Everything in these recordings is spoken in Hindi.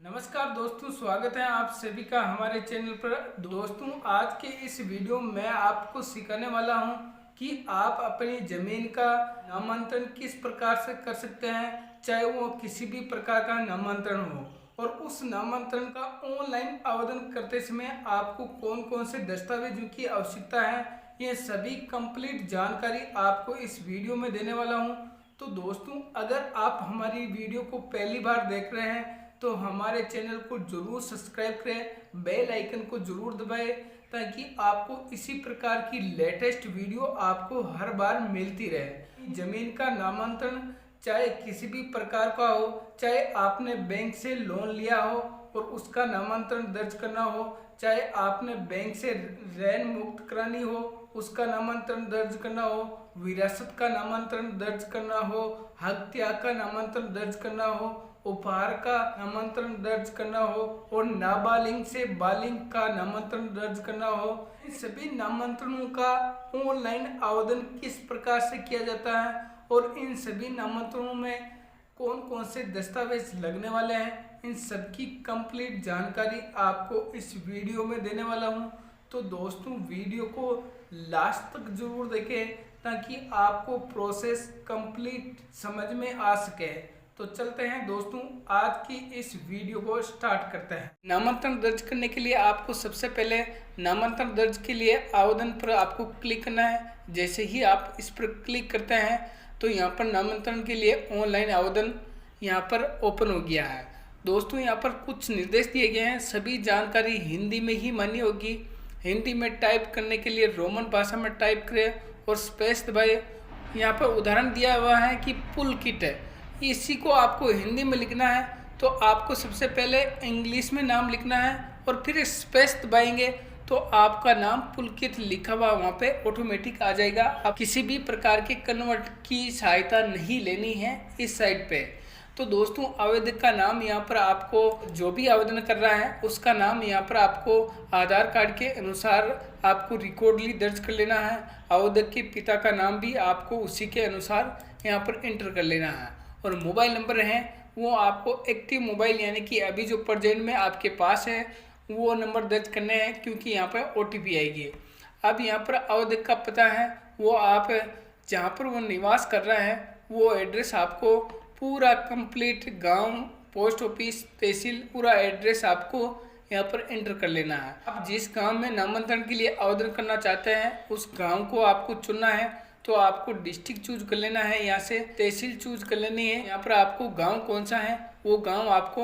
नमस्कार दोस्तों, स्वागत है आप सभी का हमारे चैनल पर। दोस्तों, आज के इस वीडियो में मैं आपको सिखाने वाला हूं कि आप अपनी ज़मीन का नामांतरण किस प्रकार से कर सकते हैं, चाहे वो किसी भी प्रकार का नामांतरण हो। और उस नामांतरण का ऑनलाइन आवेदन करते समय आपको कौन कौन से दस्तावेजों की आवश्यकता है, ये सभी कंप्लीट जानकारी आपको इस वीडियो में देने वाला हूँ। तो दोस्तों, अगर आप हमारी वीडियो को पहली बार देख रहे हैं तो हमारे चैनल को जरूर सब्सक्राइब करें, बेल आइकन को जरूर दबाएं ताकि आपको इसी प्रकार की लेटेस्ट वीडियो आपको हर बार मिलती रहे। जमीन का नामांतरण चाहे किसी भी प्रकार का हो, चाहे आपने बैंक से लोन लिया हो और उसका नामांतरण दर्ज करना हो, चाहे आपने बैंक से ऋण मुक्त करानी हो उसका नामांतरण दर्ज करना हो, विरासत का नामांतरण दर्ज करना हो, हक त्याग का नामांतरण दर्ज करना हो, उपहार का नामांतरण दर्ज करना हो और नाबालिग से बालिग का नामांतरण दर्ज करना हो। इन सभी नामांतरणों का ऑनलाइन आवेदन किस प्रकार से किया जाता है और इन सभी नामांतरणों में कौन कौन से दस्तावेज लगने वाले हैं, इन सब की कंप्लीट जानकारी आपको इस वीडियो में देने वाला हूं। तो दोस्तों, वीडियो को लास्ट तक जरूर देखें ताकि आपको प्रोसेस कंप्लीट समझ में आ सके। तो चलते हैं दोस्तों, आज की इस वीडियो को स्टार्ट करते हैं। नामांतरण दर्ज करने के लिए आपको सबसे पहले नामांतरण दर्ज के लिए आवेदन पर आपको क्लिक करना है। जैसे ही आप इस पर क्लिक करते हैं तो यहाँ पर नामांतरण के लिए ऑनलाइन आवेदन यहाँ पर ओपन हो गया है। दोस्तों, यहाँ पर कुछ निर्देश दिए गए हैं, सभी जानकारी हिंदी में ही मान्य होगी। हिंदी में टाइप करने के लिए रोमन भाषा में टाइप करें और स्पेस दबाए। यहाँ पर उदाहरण दिया हुआ है कि पुलकित है, इसी को आपको हिंदी में लिखना है। तो आपको सबसे पहले इंग्लिश में नाम लिखना है और फिर स्पेस दबाएंगे तो आपका नाम पुलकित लिखा हुआ वहाँ पे ऑटोमेटिक आ जाएगा। आप किसी भी प्रकार के कन्वर्ट की सहायता नहीं लेनी है इस साइड पे। तो दोस्तों, आवेदक का नाम यहाँ पर आपको जो भी आवेदन कर रहा है उसका नाम यहाँ पर आपको आधार कार्ड के अनुसार आपको रिकॉर्डली दर्ज कर लेना है। आवेदक के पिता का नाम भी आपको उसी के अनुसार यहाँ पर एंटर कर लेना है। और मोबाइल नंबर है वो आपको एक्टिव मोबाइल यानी कि अभी जो प्रेजेंट में आपके पास है वो नंबर दर्ज करने हैं, क्योंकि यहाँ पर OTP आएगी। अब यहाँ पर आवेदक का पता है वो आप जहाँ पर वो निवास कर रहा है वो एड्रेस आपको पूरा कंप्लीट गांव, पोस्ट ऑफिस, तहसील, पूरा एड्रेस आपको यहाँ पर एंटर कर लेना है। आप जिस गांव में नामांतरण के लिए आवेदन करना चाहते हैं उस गांव को आपको चुनना है। तो आपको डिस्ट्रिक्ट चूज कर लेना है, यहाँ से तहसील चूज कर लेनी है। यहाँ पर आपको गांव कौन सा है वो गांव आपको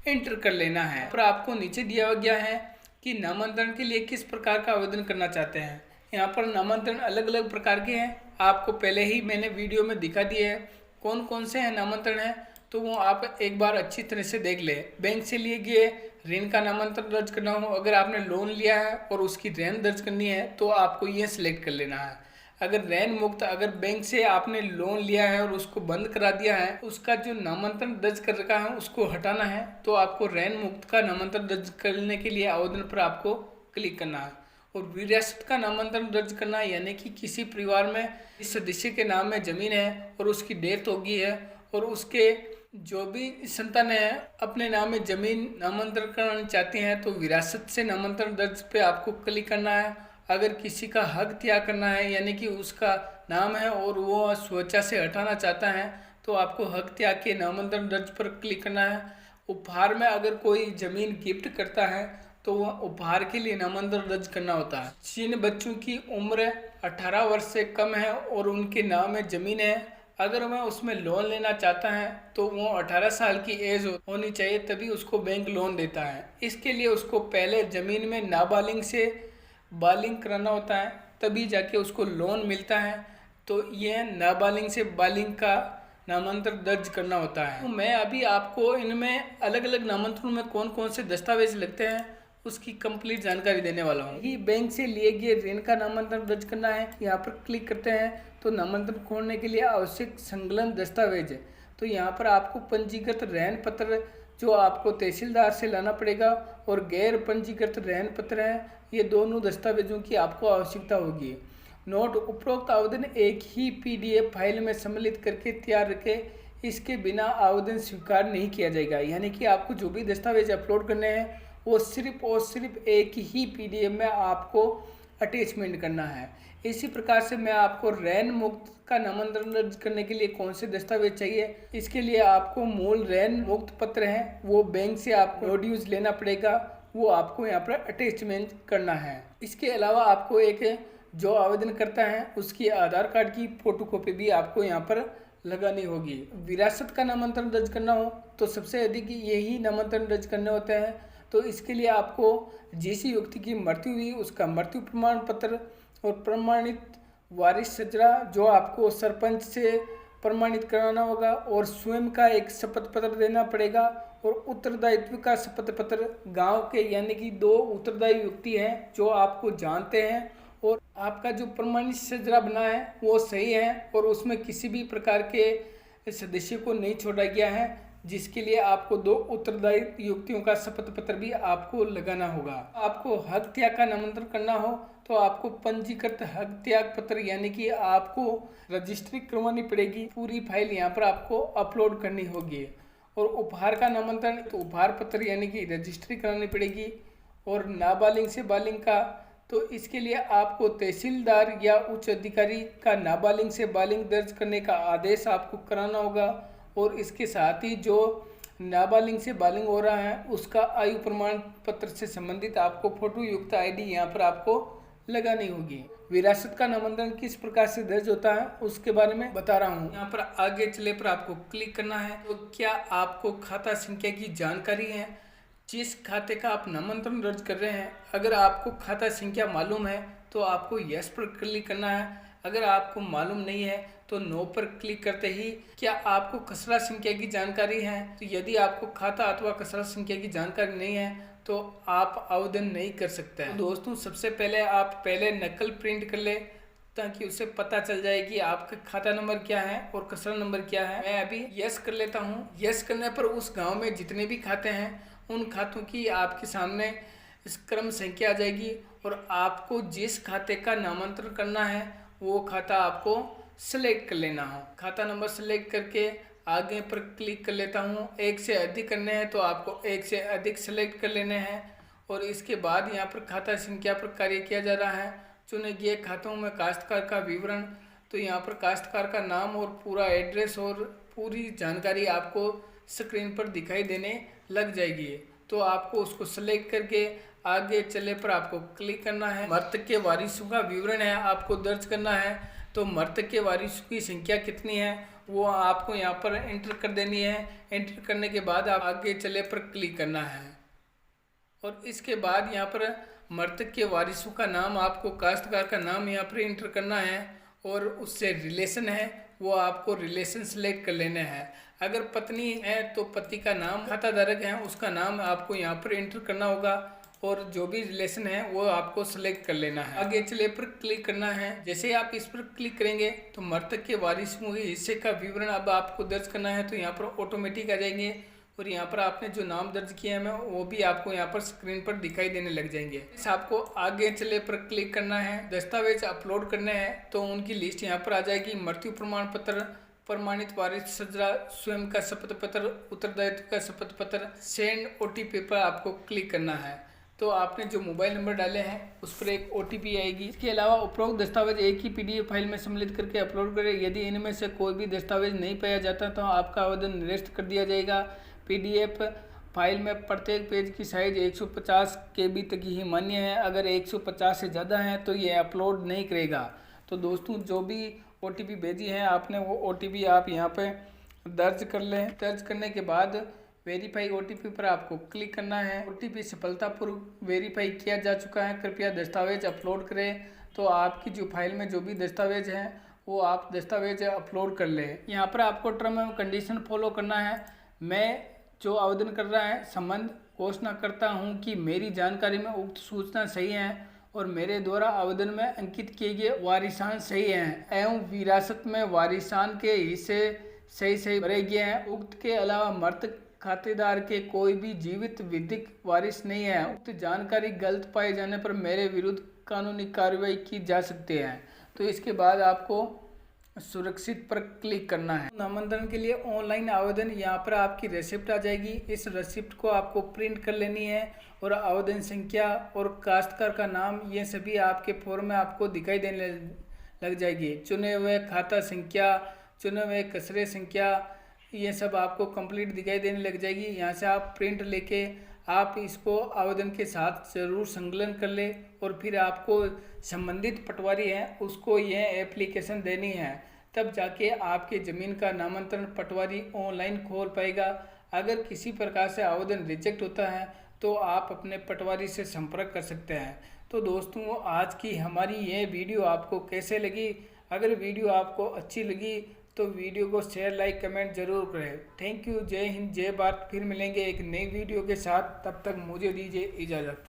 एंटर कर लेना है। यहाँ पर आपको नीचे दिया गया है कि नामांतरण के लिए किस प्रकार का आवेदन करना चाहते हैं। यहाँ पर नामांतरण अलग अलग प्रकार के हैं, आपको पहले ही मैंने वीडियो में दिखा दिए हैं कौन कौन से हैं नामांतरण है, तो वो आप एक बार अच्छी तरह से देख ले। बैंक से लिए गए ऋण का नामांतरण दर्ज करना हो, अगर आपने लोन लिया है और उसकी ऋण दर्ज करनी है तो आपको ये सिलेक्ट कर लेना है। अगर ऋण मुक्त, अगर बैंक से आपने लोन लिया है और उसको बंद करा दिया है, उसका जो नामांतरण दर्ज कर रखा है उसको हटाना है, तो आपको ऋण मुक्त का नामांतरण दर्ज करने के लिए आवेदन पर आपको क्लिक करना है। और विरासत का नामांतरण दर्ज करना है, यानी कि किसी परिवार में इस सदस्य के नाम में जमीन है और उसकी डेथ हो गई है और उसके जो भी संतान है अपने नाम में जमीन नामांतरण कराना चाहते हैं तो विरासत से नामांतरण दर्ज पे आपको क्लिक करना है। अगर किसी का हक त्याग करना है, यानी कि उसका नाम है और वो स्वेच्छा से हटाना चाहता है, तो आपको हक त्याग के नामांतरण दर्ज पर क्लिक करना है। उपहार में अगर कोई जमीन गिफ्ट करता है तो वह उपहार के लिए नामांतरण दर्ज करना होता है। जिन बच्चों की उम्र 18 वर्ष से कम है और उनके नाम में जमीन है, अगर वह उसमें लोन लेना चाहता है तो वो 18 साल की एज होनी चाहिए, तभी उसको बैंक लोन देता है। इसके लिए उसको पहले ज़मीन में नाबालिग से बालिग कराना होता है, तभी जाके उसको लोन मिलता है। तो यह नाबालिग से बालिग का नामांतरण दर्ज करना होता है। तो मैं अभी आपको इनमें अलग अलग नामांतरणों में कौन कौन से दस्तावेज लगते हैं उसकी कंप्लीट जानकारी देने वाला हूँ। ये बैंक से लिए गए ऋण का नामांतरण दर्ज करना है, यहाँ पर क्लिक करते हैं तो नामांतरण खोलने के लिए आवश्यक संलग्न दस्तावेज है। तो यहाँ पर आपको पंजीकृत ऋण पत्र जो आपको तहसीलदार से लाना पड़ेगा और गैर पंजीकृत ऋण पत्र है, ये दोनों दस्तावेजों की आपको आवश्यकता होगी। नोट, उपरोक्त आवेदन एक ही PDF फाइल में सम्मिलित करके तैयार रखें। इसके बिना आवेदन स्वीकार नहीं किया जाएगा। यानी कि आपको जो भी दस्तावेज अपलोड करने हैं वो सिर्फ और सिर्फ एक ही PDF में आपको अटैचमेंट करना है। इसी प्रकार से मैं आपको रैन मुक्त का नामांतरण दर्ज करने के लिए कौन से दस्तावेज चाहिए, इसके लिए आपको मूल रैन मुक्त पत्र है वो बैंक से आपको प्रोड्यूस लेना पड़ेगा, वो आपको यहाँ पर अटैचमेंट करना है। इसके अलावा आपको एक जो आवेदन करता है उसकी आधार कार्ड की फोटोकॉपी भी आपको यहाँ पर लगानी होगी। विरासत का नामांतरण दर्ज करना हो तो सबसे अधिक यही नामांतरण दर्ज करने होते हैं। तो इसके लिए आपको जिस व्यक्ति की मृत्यु हुई उसका मृत्यु प्रमाण पत्र और प्रमाणित वारिस सजरा जो आपको सरपंच से प्रमाणित कराना होगा, और स्वयं का एक शपथ पत्र देना पड़ेगा, और उत्तरदायित्व का शपथ पत्र गांव के यानी कि 2 उत्तरदायी व्यक्ति हैं जो आपको जानते हैं और आपका जो प्रमाणित सजरा बना है वो सही है और उसमें किसी भी प्रकार के सदस्य को नहीं छोड़ा गया है, जिसके लिए आपको 2 उत्तरदायी व्यक्तियों का शपथ पत्र भी आपको लगाना होगा। आपको हक त्याग का नामांतरण करना हो तो आपको पंजीकृत हक त्याग पत्र यानी कि आपको रजिस्ट्री करवानी पड़ेगी। पूरी फाइल यहाँ पर आपको अपलोड करनी होगी। और उपहार का नामांतरण तो उपहार पत्र यानी कि रजिस्ट्री करानी पड़ेगी। और नाबालिग से बालिग का तो इसके लिए आपको तहसीलदार या उच्च अधिकारी का नाबालिग से बालिग दर्ज करने का आदेश आपको कराना होगा। और इसके साथ ही जो नाबालिग से बालिग हो रहा है उसका आयु प्रमाण पत्र से संबंधित आपको फोटो युक्त ID यहाँ पर आपको लगानी होगी। विरासत का नामांतरण किस प्रकार से दर्ज होता है उसके बारे में बता रहा हूँ। यहाँ पर आगे चले पर आपको क्लिक करना है। तो क्या आपको खाता संख्या की जानकारी है? जिस खाते का आप नामांतरण दर्ज कर रहे हैं, अगर आपको खाता संख्या मालूम है तो आपको यस पर क्लिक करना है। अगर आपको मालूम नहीं है तो नो पर क्लिक करते ही क्या आपको खसरा संख्या की जानकारी है? तो यदि आपको खाता अथवा खसरा संख्या की जानकारी नहीं है तो आप आवेदन नहीं कर सकते हैं। तो दोस्तों सबसे पहले आप नकल प्रिंट कर ले ताकि उसे पता चल जाए कि आपका खाता नंबर क्या है और खसरा नंबर क्या है। मैं अभी यस कर लेता हूँ। यस करने पर उस गांव में जितने भी खाते हैं उन खातों की आपके सामने इस क्रम संख्या आ जाएगी और आपको जिस खाते का नामांतरण करना है वो खाता आपको सेलेक्ट कर लेना हो। खाता नंबर सेलेक्ट करके आगे पर क्लिक कर लेता हूँ। 1 से अधिक करने हैं तो आपको 1 से अधिक सेलेक्ट कर लेने हैं। और इसके बाद यहाँ पर खाता संख्या पर कार्य किया जा रहा है। चुने गए खातों में काश्तकार का विवरण, तो यहाँ पर काश्तकार का नाम और पूरा एड्रेस और पूरी जानकारी आपको स्क्रीन पर दिखाई देने लग जाएगी। तो आपको उसको सेलेक्ट करके आगे चले पर आपको क्लिक करना है। मृतक के वारिसों का विवरण है आपको दर्ज करना है। तो मृतक के वारिसों की संख्या कितनी है वो आपको यहाँ पर एंटर कर देनी है। एंटर करने के बाद आप आगे चले पर क्लिक करना है। और इसके बाद यहाँ पर मृतक के वारिसों का नाम, आपको काश्तकार का नाम यहाँ पर एंटर करना है और उससे रिलेशन है वो आपको रिलेशन सेलेक्ट कर लेना है। अगर पत्नी है तो पति का नाम, खाता धारक है उसका नाम आपको यहाँ पर एंटर करना होगा और जो भी रिलेशन है वो आपको सेलेक्ट कर लेना है। आगे चले पर क्लिक करना है। जैसे ही आप इस पर क्लिक करेंगे तो मृतक के वारिसों के हिस्से का विवरण अब आपको दर्ज करना है। तो यहाँ पर ऑटोमेटिक आ जाएंगे और यहाँ पर आपने जो नाम दर्ज किया है वो भी आपको यहाँ पर स्क्रीन पर दिखाई देने लग जाएंगे। इस आपको आगे चले पर क्लिक करना है। दस्तावेज अपलोड करने हैं तो उनकी लिस्ट यहाँ पर आ जाएगी। मृत्यु प्रमाण पत्र, प्रमाणित वारिस सजरा, स्वयं का शपथ पत्र, उत्तरदायित्व का शपथ पत्र, सेंड OTP पर आपको क्लिक करना है। तो आपने जो मोबाइल नंबर डाले हैं उस पर एक OTP आएगी। इसके अलावा उपरोक्त दस्तावेज एक ही PDF फाइल में सम्मिलित करके अपलोड करें। यदि इनमें से कोई भी दस्तावेज नहीं पाया जाता तो आपका आवेदन निरस्त कर दिया जाएगा। PDF फाइल में प्रत्येक पेज की साइज 150 KB तक ही मान्य है। अगर 150 से ज़्यादा है तो ये अपलोड नहीं करेगा। तो दोस्तों जो भी OTP भेजी है आपने वो OTP आप यहाँ पे दर्ज कर लें। दर्ज करने के बाद वेरीफाई OTP पर आपको क्लिक करना है। OTP सफलतापूर्वक वेरीफाई किया जा चुका है, कृपया दस्तावेज अपलोड करें। तो आपकी जो फाइल में जो भी दस्तावेज हैं वो आप दस्तावेज अपलोड कर लें। यहाँ पर आपको टर्म एंड कंडीशन फॉलो करना है। मैं जो आवेदन कर रहा है संबंध घोषणा करता हूँ कि मेरी जानकारी में उक्त सूचना सही है और मेरे द्वारा आवेदन में अंकित किए गए वारिसान सही हैं एवं विरासत में वारिसान के हिस्से सही भरे गए हैं। उक्त के अलावा मृतक खातेदार के कोई भी जीवित विधिक वारिस नहीं है। उक्त जानकारी गलत पाए जाने पर मेरे विरुद्ध कानूनी कार्रवाई की जा सकती है। तो इसके बाद आपको सुरक्षित पर क्लिक करना है। नामांतरण के लिए ऑनलाइन आवेदन, यहाँ पर आपकी रिसिप्ट आ जाएगी। इस रिसिप्ट को आपको प्रिंट कर लेनी है और आवेदन संख्या और काश्तकार का नाम, ये सभी आपके फॉर्म में आपको दिखाई देने लग जाएगी। चुने हुए खाता संख्या, चुने हुए कचरे संख्या, ये सब आपको कंप्लीट दिखाई देने लग जाएगी। यहाँ से आप प्रिंट लेके आप इसको आवेदन के साथ ज़रूर संकलन कर ले और फिर आपको संबंधित पटवारी है उसको यह एप्लीकेशन देनी है, तब जाके आपके ज़मीन का नामांतरण पटवारी ऑनलाइन खोल पाएगा। अगर किसी प्रकार से आवेदन रिजेक्ट होता है तो आप अपने पटवारी से संपर्क कर सकते हैं। तो दोस्तों, आज की हमारी यह वीडियो आपको कैसे लगी? अगर वीडियो आपको अच्छी लगी तो वीडियो को शेयर, लाइक, कमेंट जरूर करें। Thank you. जय हिंद, जय भारत। फिर मिलेंगे एक नई वीडियो के साथ, तब तक मुझे दीजिए इजाज़त।